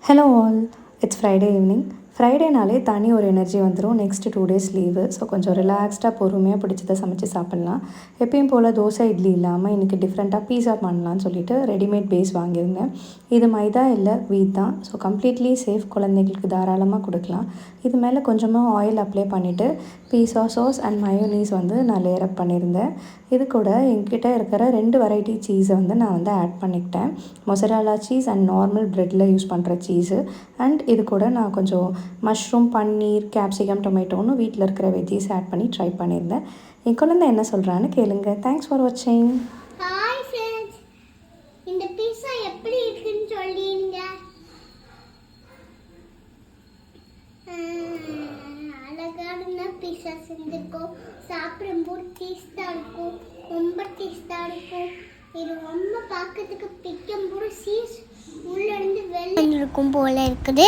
Hello all, it's Friday evening. ஃப்ரைடேனாலே தனி ஒரு எனர்ஜி வந்துடும். Next 2 days leave. ஸோ கொஞ்சம் ரிலாக்ஸ்டாக பொறுமையாக பிடிச்சதை சமைச்சு சாப்பிட்லாம். எப்பயும் போல் தோசை இட்லி இல்லாமல் இன்றைக்கி டிஃப்ரெண்ட்டாக பீஸா பண்ணலான்னு சொல்லிட்டு ரெடிமேட் பேஸ் வாங்கியிருந்தேன். இது மைதா இல்லை வீட் தான். ஸோ கம்ப்ளீட்லி சேஃப், குழந்தைங்களுக்கு தாராளமாக கொடுக்கலாம். இது மேலே கொஞ்சமாக ஆயில் அப்ளை பண்ணிவிட்டு பீஸா சாஸ் அண்ட் மயோனீஸ் நான் லேயர் அப் பண்ணியிருந்தேன். இது கூட என்கிட்ட இருக்கிற 2 வெரைட்டி சீஸை நான் ஆட் பண்ணிக்கிட்டேன். மொசரேலா சீஸ் அண்ட் நார்மல் ப்ரெட்டில் யூஸ் பண்ணுற சீஸு. அண்ட் இது கூட நான் கொஞ்சம் மஷ்ரூம், பன்னீர், கேப்சிகம், டொமேட்டோன்னு வீட்டில் இருக்கிற வெஜ்ஜீஸ் ஆட் பண்ணி ட்ரை பண்ணியிருந்தேன். என் குழந்தை என்ன சொல்கிறான்னு கேளுங்க. தேங்க்ஸ் ஃபார் வாட்சிங். ஹாய் ஃப்ரெண்ட்ஸ், இந்த பீஸா எப்படி இருக்குன்னு சொல்லிடுங்க. அழகான பீஸா செஞ்சுருக்கோம். சாப்பிடும்போது டேஸ்டாக இருக்கும், ரொம்ப டேஸ்டாக இருக்கும். இது ரொம்ப பார்க்கறதுக்கு பிக்கும்போது சீஸ் உள்ளேருந்து வெளியே இருக்கும் போல இருக்குது.